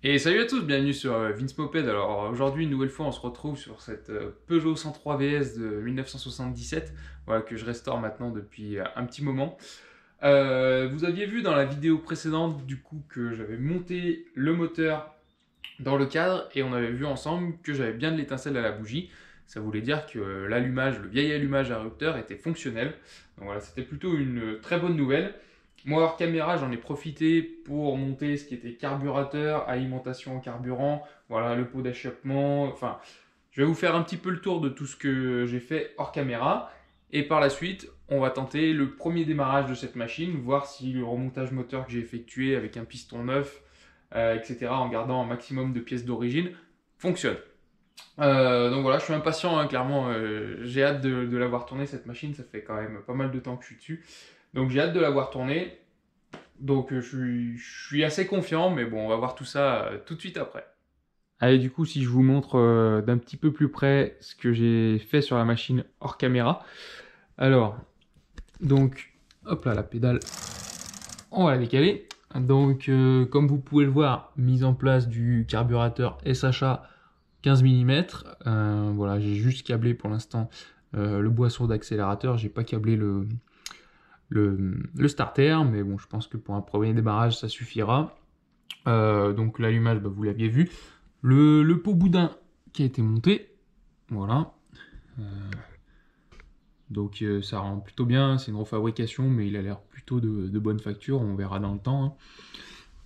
Et salut à tous, bienvenue sur Vince Moped. Alors aujourd'hui, une nouvelle fois, on se retrouve sur cette Peugeot 103 VS de 1977, voilà, que je restaure maintenant depuis un petit moment. Vous aviez vu dans la vidéo précédente du coup que j'avais monté le moteur dans le cadre et on avait vu ensemble que j'avais bien de l'étincelle à la bougie. Ça voulait dire que l'allumage, le vieil allumage interrupteur était fonctionnel. Donc voilà, c'était plutôt une très bonne nouvelle. Moi, hors caméra, j'en ai profité pour monter ce qui était carburateur, alimentation en carburant, voilà, le pot d'achoppement. Enfin, je vais vous faire un petit peu le tour de tout ce que j'ai fait hors caméra. Et par la suite, on va tenter le premier démarrage de cette machine, voir si le remontage moteur que j'ai effectué avec un piston neuf, etc., en gardant un maximum de pièces d'origine, fonctionne. Donc voilà, je suis impatient, hein, clairement, j'ai hâte de l'avoir tournée cette machine, ça fait quand même pas mal de temps que je suis dessus. Donc j'ai hâte de l'avoir tournée. Donc je suis assez confiant, mais bon, on va voir tout ça tout de suite après. Allez, du coup, si je vous montre d'un petit peu plus près ce que j'ai fait sur la machine hors caméra. Alors, donc, hop là, la pédale, on va la décaler. Donc, comme vous pouvez le voir, mise en place du carburateur SHA 15 mm. Voilà, j'ai juste câblé pour l'instant le boisseau d'accélérateur, j'ai pas câblé le starter, mais bon, je pense que pour un premier démarrage, ça suffira. Donc l'allumage, bah, vous l'aviez vu. Le pot boudin qui a été monté, voilà. Donc ça rend plutôt bien, c'est une refabrication, mais il a l'air plutôt de bonne facture, on verra dans le temps. Hein.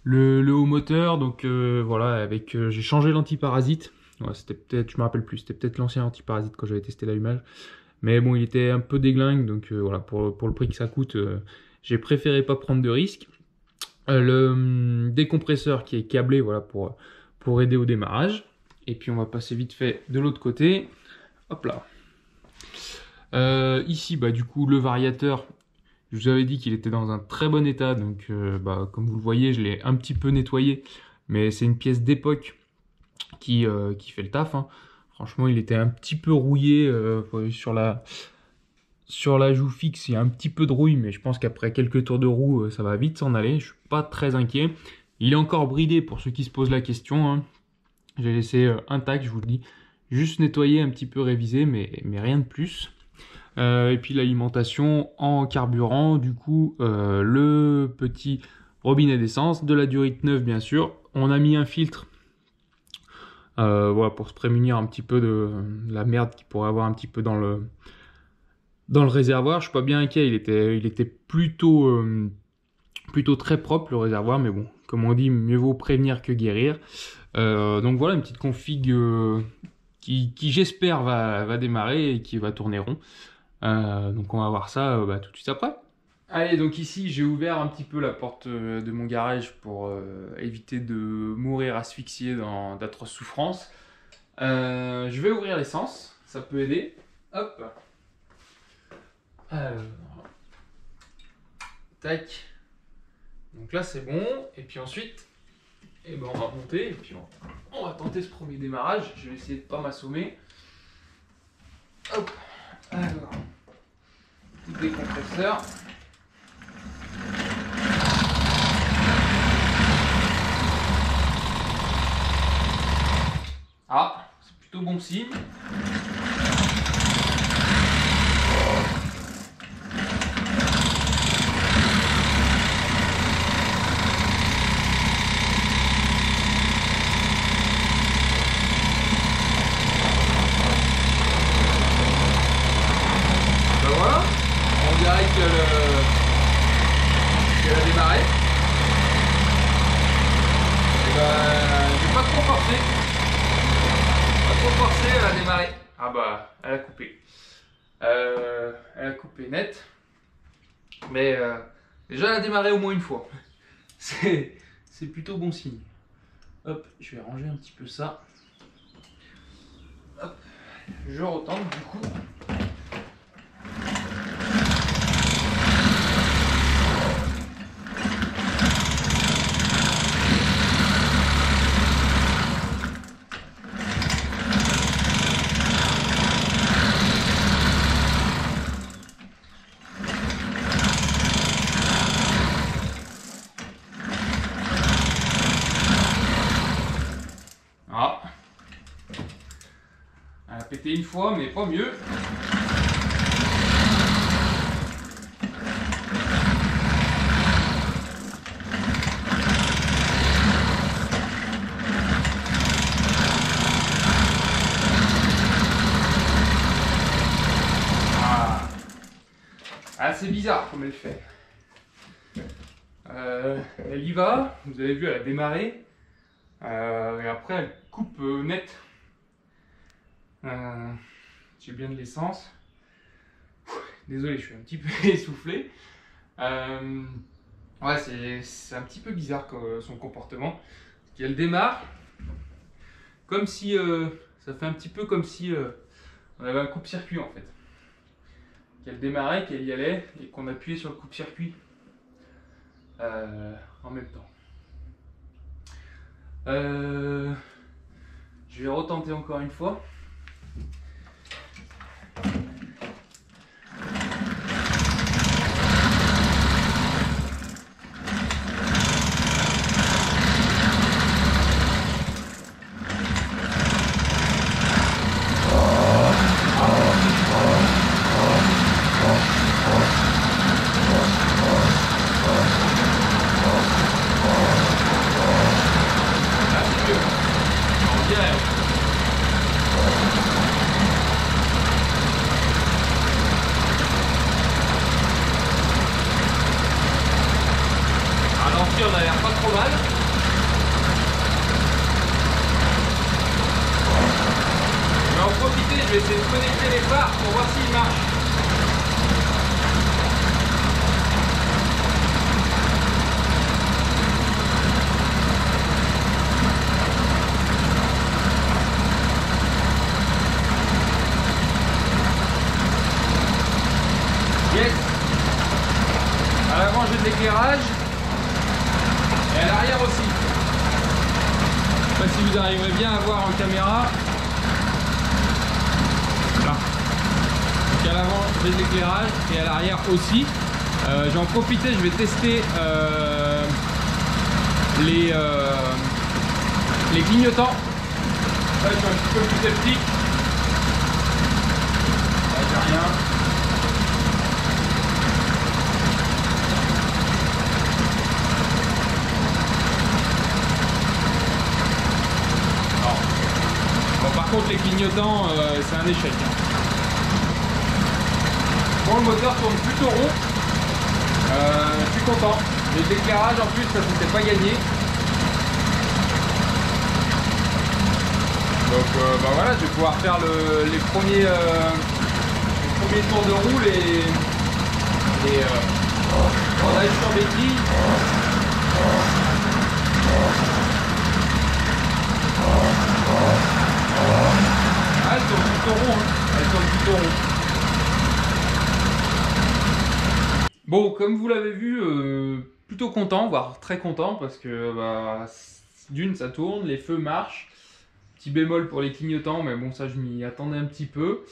Le haut moteur, donc voilà, avec j'ai changé l'antiparasite. Ouais, c'était peut-être, je me rappelle plus, c'était peut-être l'ancien antiparasite quand j'avais testé l'allumage. Mais bon, il était un peu déglingue, donc voilà, pour le prix que ça coûte, j'ai préféré pas prendre de risques. Le décompresseur qui est câblé, voilà, pour aider au démarrage. Et puis on va passer vite fait de l'autre côté. Hop là. Ici, bah, du coup, le variateur, je vous avais dit qu'il était dans un très bon état, donc bah, comme vous le voyez, je l'ai un petit peu nettoyé, mais c'est une pièce d'époque qui fait le taf. Hein. Franchement, il était un petit peu rouillé sur la joue fixe, il y a un petit peu de rouille, mais je pense qu'après quelques tours de roue, ça va vite s'en aller. Je suis pas très inquiet. Il est encore bridé pour ceux qui se posent la question. Hein. J'ai laissé intact, je vous le dis. Juste nettoyer, un petit peu révisé, mais rien de plus. Et puis l'alimentation en carburant, du coup, le petit robinet d'essence, de la durite neuve bien sûr. On a mis un filtre. Voilà, pour se prémunir un petit peu de la merde qu'il pourrait avoir un petit peu dans le réservoir. Je suis pas bien inquiet, il était plutôt très propre le réservoir, mais bon, comme on dit, mieux vaut prévenir que guérir. Donc voilà, une petite config qui j'espère va démarrer et qui va tourner rond. Donc on va voir ça bah, tout de suite après. Allez, donc ici j'ai ouvert un petit peu la porte de mon garage pour éviter de mourir asphyxié dans d'atroces souffrances. Je vais ouvrir l'essence, ça peut aider. Hop. Alors. Tac. Donc là c'est bon. Et puis ensuite, eh ben, on va monter et puis on va tenter ce premier démarrage. Je vais essayer de pas m'assommer. Hop. Alors. Décompresseur. Ah, c'est plutôt bon signe. Ben voilà, on dirait qu'elle a démarré. Et ben, j'ai pas trop forcé. Trop forcé, elle a démarré. Ah bah, elle a coupé. Elle a coupé net. Mais déjà, elle a démarré au moins une fois. C'est plutôt bon signe. Hop, je vais ranger un petit peu ça. Hop, je retente du coup. Elle a pété une fois, mais pas mieux. C'est bizarre comme elle fait. Elle y va, vous avez vu, elle a démarré. Et après, elle coupe net. J'ai bien de l'essence. Désolé, je suis un petit peu essoufflé. Ouais, c'est un petit peu bizarre son comportement. Parce qu'elle démarre comme si. Ça fait un petit peu comme si on avait un coupe-circuit en fait. Qu'elle démarrait, qu'elle y allait et qu'on appuyait sur le coupe-circuit en même temps. Je vais retenter encore une fois. On a l'air pas trop mal. Je vais en profiter, je vais essayer de connecter les phares pour voir s'ils marchent. Yes. À l'avant j'ai de l'éclairage. Et à l'arrière aussi. Je sais pas si vous arriverez bien à voir en caméra. Là. Donc à l'avant j'ai de l'éclairage et à l'arrière aussi. Je vais en profiter, je vais tester les clignotants. Là je suis un petit peu plus sceptique. Là j'ai rien. Par contre les clignotants c'est un échec. Bon, le moteur tourne plutôt rond. Je suis content. J'ai de l'éclairage en plus, ça c'était pas gagné. Donc bah voilà, je vais pouvoir faire les premiers tours de roue, les rodages sur béquille. Ah, elle tourne plutôt rond, hein. Elle tourne plutôt rond. Bon, comme vous l'avez vu, plutôt content, voire très content, parce que bah, d'une, ça tourne, les feux marchent. Petit bémol pour les clignotants, mais bon, ça je m'y attendais un petit peu.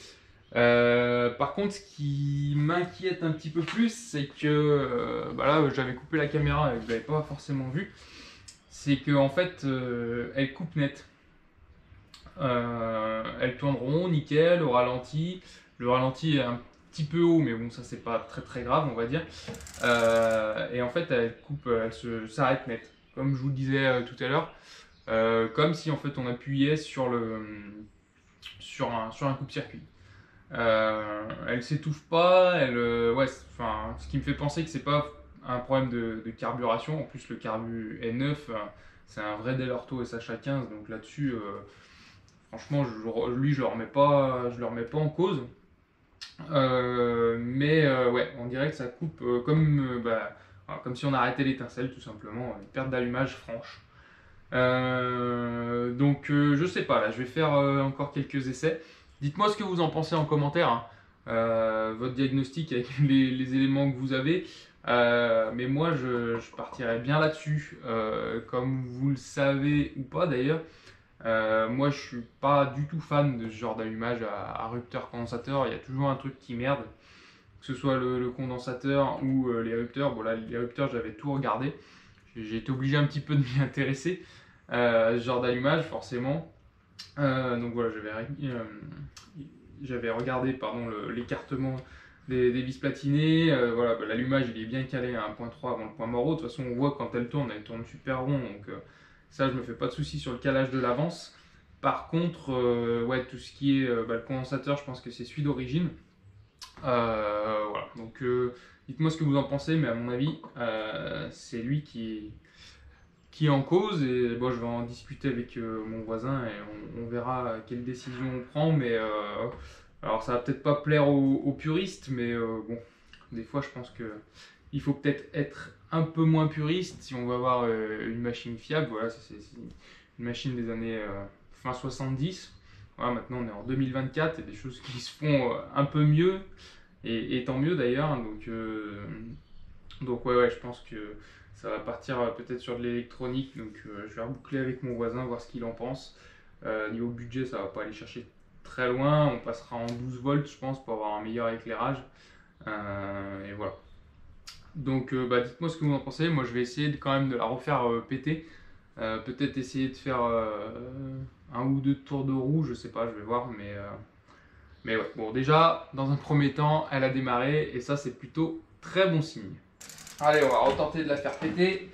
Par contre, ce qui m'inquiète un petit peu plus, c'est que bah là, j'avais coupé la caméra et vous l'avez pas forcément vu. C'est que en fait, elle coupe net. Elle tourne rond, nickel, au ralenti. Le ralenti est un petit peu haut, mais bon, ça c'est pas très grave, on va dire. Et en fait, elle coupe, elle s'arrête net, comme je vous le disais tout à l'heure. Comme si en fait on appuyait sur un coupe-circuit. Elle s'étouffe pas, ouais, ce qui me fait penser que c'est pas un problème de carburation. En plus, le carbu est neuf, c'est un vrai Del Orto SH15, donc là-dessus, franchement, lui, je le remets pas en cause. Ouais, on dirait que ça coupe comme si on arrêtait l'étincelle, tout simplement, une perte d'allumage franche. Je sais pas, là je vais faire encore quelques essais. Dites-moi ce que vous en pensez en commentaire, hein. Votre diagnostic avec les éléments que vous avez. Mais moi je partirais bien là-dessus. Comme vous le savez ou pas d'ailleurs, moi je suis pas du tout fan de ce genre d'allumage à rupteur condensateur. Il y a toujours un truc qui merde, que ce soit le condensateur ou les rupteurs. Bon là les rupteurs j'avais tout regardé. J'ai été obligé un petit peu de m'y intéresser. Ce genre d'allumage forcément. Donc voilà, j'avais regardé l'écartement des vis platinées. Voilà, bah, l'allumage il est bien calé à 1.3 avant le point mort. De toute façon, on voit quand elle tourne super rond. Donc ça, je me fais pas de soucis sur le calage de l'avance. Par contre, ouais, tout ce qui est le condensateur, je pense que c'est celui d'origine. Voilà, donc dites-moi ce que vous en pensez, mais à mon avis, c'est lui qui est en cause. Et bon, je vais en discuter avec mon voisin et on verra quelle décision on prend. Mais alors, ça va peut-être pas plaire aux puristes, mais bon, des fois, je pense que il faut peut-être être un peu moins puriste si on veut avoir une machine fiable. Voilà, c'est une machine des années fin 70. Voilà, maintenant, on est en 2024 et des choses qui se font un peu mieux. Et tant mieux d'ailleurs. Donc ouais, je pense que ça va partir peut-être sur de l'électronique. Donc je vais reboucler avec mon voisin, voir ce qu'il en pense. Niveau budget, ça va pas aller chercher très loin. On passera en 12 volts, je pense, pour avoir un meilleur éclairage. Et voilà. Donc dites-moi ce que vous en pensez. Moi, je vais essayer quand même de la refaire péter. Peut-être essayer de faire un ou deux tours de roue, je sais pas, je vais voir. Mais ouais, bon, déjà, dans un premier temps, elle a démarré et ça, c'est plutôt très bon signe. Allez, on va retenter de la faire péter.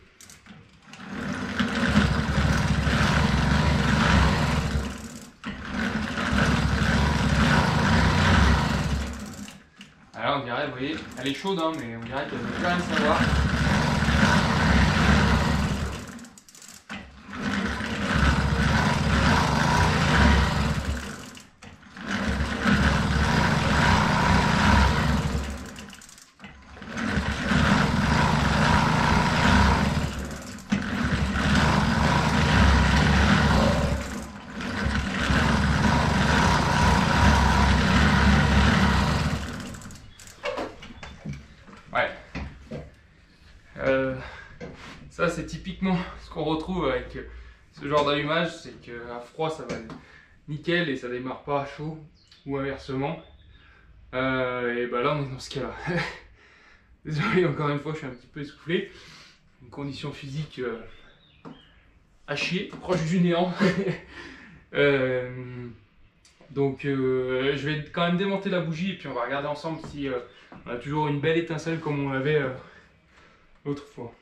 Alors, on dirait, vous voyez, elle est chaude, hein, mais on dirait qu'elle ne veut plus rien savoir. Ouais. Ça, c'est typiquement ce qu'on retrouve avec ce genre d'allumage, c'est qu'à froid, ça va nickel et ça démarre pas à chaud, ou inversement. Et bah là, on est dans ce cas-là. Désolé, encore une fois, je suis un petit peu essoufflé. Une condition physique à chier, proche du néant. Donc je vais quand même démonter la bougie et puis on va regarder ensemble si on a toujours une belle étincelle comme on l'avait l'autre fois.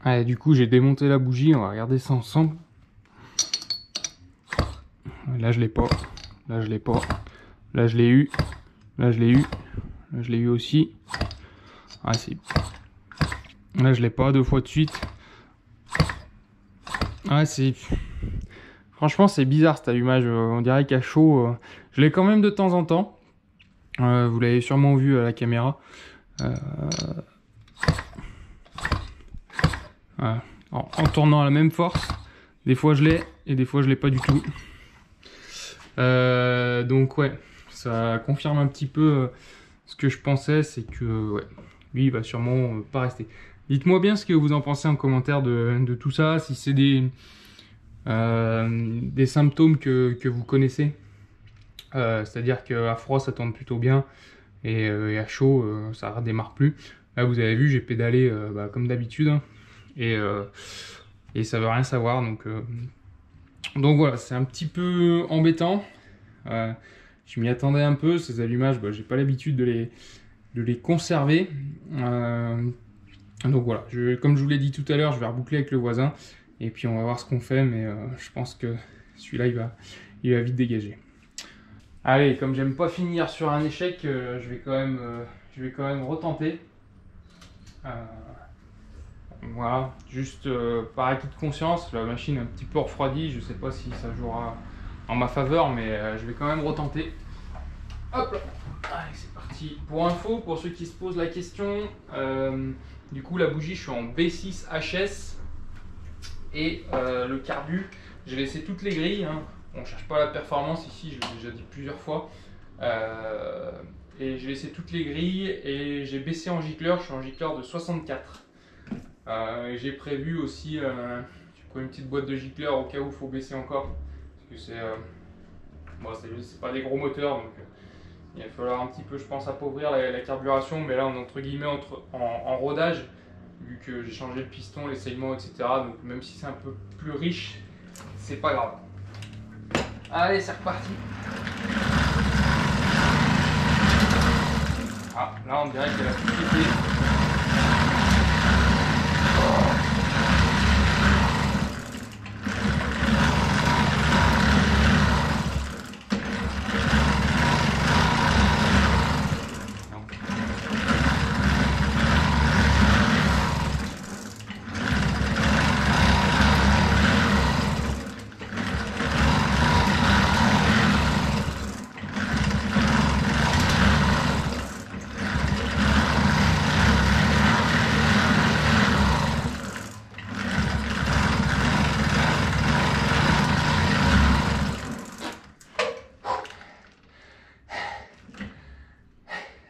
Allez, du coup j'ai démonté la bougie, on va regarder ça ensemble. Là je l'ai pas, là je l'ai pas, là je l'ai eu, là je l'ai eu, là je l'ai eu aussi. Ah si. Là je l'ai pas, deux fois de suite. Ah c'est... Franchement c'est bizarre cet allumage, on dirait qu'à chaud, je l'ai quand même de temps en temps. Vous l'avez sûrement vu à la caméra. Voilà. En tournant à la même force, des fois je l'ai et des fois je l'ai pas du tout. Donc ouais, ça confirme un petit peu ce que je pensais, c'est que ouais, lui il va sûrement pas rester. Dites-moi bien ce que vous en pensez en commentaire de tout ça, si c'est des symptômes que vous connaissez. C'est-à-dire qu'à froid ça tourne plutôt bien et à chaud ça redémarre plus. Là vous avez vu, j'ai pédalé comme d'habitude hein, et ça veut rien savoir, donc voilà, c'est un petit peu embêtant. Je m'y attendais un peu, ces allumages, j'ai pas l'habitude de les conserver. Donc voilà, comme je vous l'ai dit tout à l'heure, je vais reboucler avec le voisin et puis on va voir ce qu'on fait, mais je pense que celui-là il va vite dégager. Allez, comme j'aime pas finir sur un échec, je vais quand même retenter. Voilà, juste par acquis de conscience, la machine est un petit peu refroidie, je sais pas si ça jouera en ma faveur, mais je vais quand même retenter. Hop là, allez c'est parti. Pour info, pour ceux qui se posent la question, du coup la bougie je suis en B6 HS et le carbu, j'ai laissé toutes les grilles, hein. On cherche pas la performance ici, je l'ai déjà dit plusieurs fois. Et j'ai laissé toutes les grilles et j'ai baissé en gicleur, je suis en gicleur de 64. J'ai prévu aussi j'ai pris une petite boîte de gicleur au cas où il faut baisser encore. Parce que c'est pas des gros moteurs, donc il va falloir un petit peu, je pense, appauvrir la carburation. Mais là, on est entre guillemets en rodage, vu que j'ai changé le piston, les saignements, etc. Donc même si c'est un peu plus riche, c'est pas grave. Allez, c'est reparti. Ah, là on dirait qu'elle a tout pété.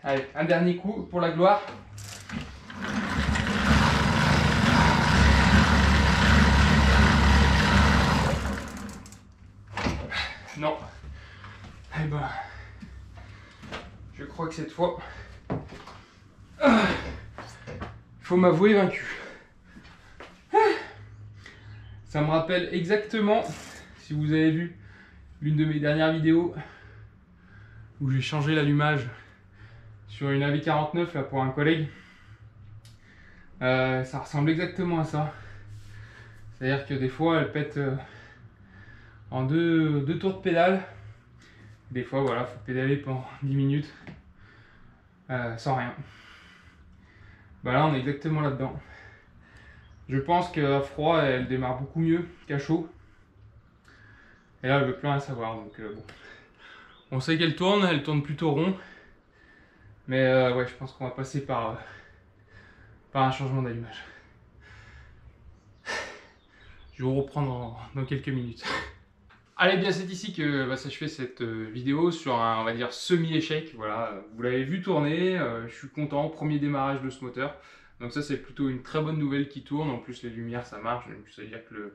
Allez, un dernier coup pour la gloire. Non. Eh ben, je crois que cette fois, il faut m'avouer vaincu. Ça me rappelle exactement, si vous avez vu l'une de mes dernières vidéos, où j'ai changé l'allumage sur une AV49 là, pour un collègue. Ça ressemble exactement à ça. C'est-à-dire que des fois elle pète en deux tours de pédale. Des fois voilà, faut pédaler pendant 10 minutes sans rien. Bah là on est exactement là-dedans. Je pense qu'à froid elle démarre beaucoup mieux qu'à chaud. Et là elle veut plus rien savoir, donc bon. On sait qu'elle tourne plutôt rond. Mais ouais, je pense qu'on va passer par un changement d'allumage. Je vais vous reprendre dans quelques minutes. Allez, bien c'est ici que va s'achever cette vidéo sur un, on va dire, semi-échec. Voilà, vous l'avez vu tourner, je suis content, premier démarrage de ce moteur. Donc ça c'est plutôt une très bonne nouvelle qui tourne, en plus les lumières ça marche, donc ça veut dire que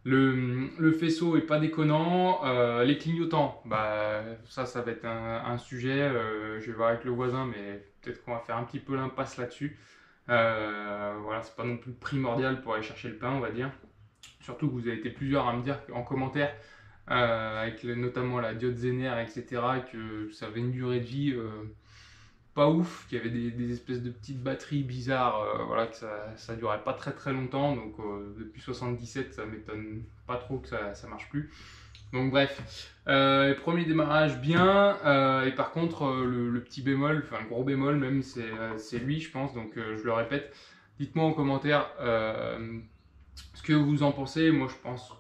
le faisceau est pas déconnant. Les clignotants, bah ça va être un sujet, je vais voir avec le voisin, mais peut-être qu'on va faire un petit peu l'impasse là-dessus. Voilà, c'est pas non plus primordial pour aller chercher le pain, on va dire. Surtout que vous avez été plusieurs à me dire en commentaire, avec notamment la diode Zener, etc., que ça avait une durée de vie pas ouf, qu'il y avait des espèces de petites batteries bizarres, voilà, que ça durait pas très longtemps, donc depuis 77 ça m'étonne pas trop que ça marche plus. Donc bref, premier démarrage bien, et par contre le petit bémol, enfin le gros bémol même, c'est lui je pense, donc je le répète, dites-moi en commentaire ce que vous en pensez. Moi je pense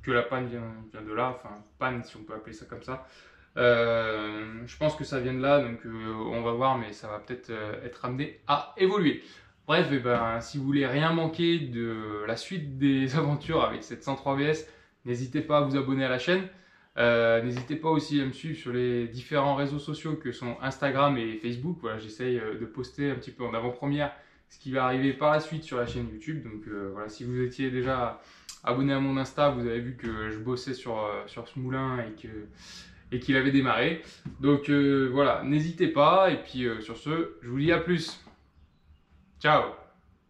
que la panne vient de là, enfin panne si on peut appeler ça comme ça. Je pense que ça vient de là, donc on va voir, mais ça va peut-être être amené à évoluer. Bref, et ben, si vous voulez rien manquer de la suite des aventures avec cette 103 VS, n'hésitez pas à vous abonner à la chaîne. N'hésitez pas aussi à me suivre sur les différents réseaux sociaux que sont Instagram et Facebook. Voilà, j'essaye de poster un petit peu en avant-première ce qui va arriver par la suite sur la chaîne YouTube. Donc voilà, si vous étiez déjà abonné à mon Insta, vous avez vu que je bossais sur ce moulin et qu'il avait démarré. Donc voilà, n'hésitez pas. Et puis sur ce, je vous dis à plus. Ciao!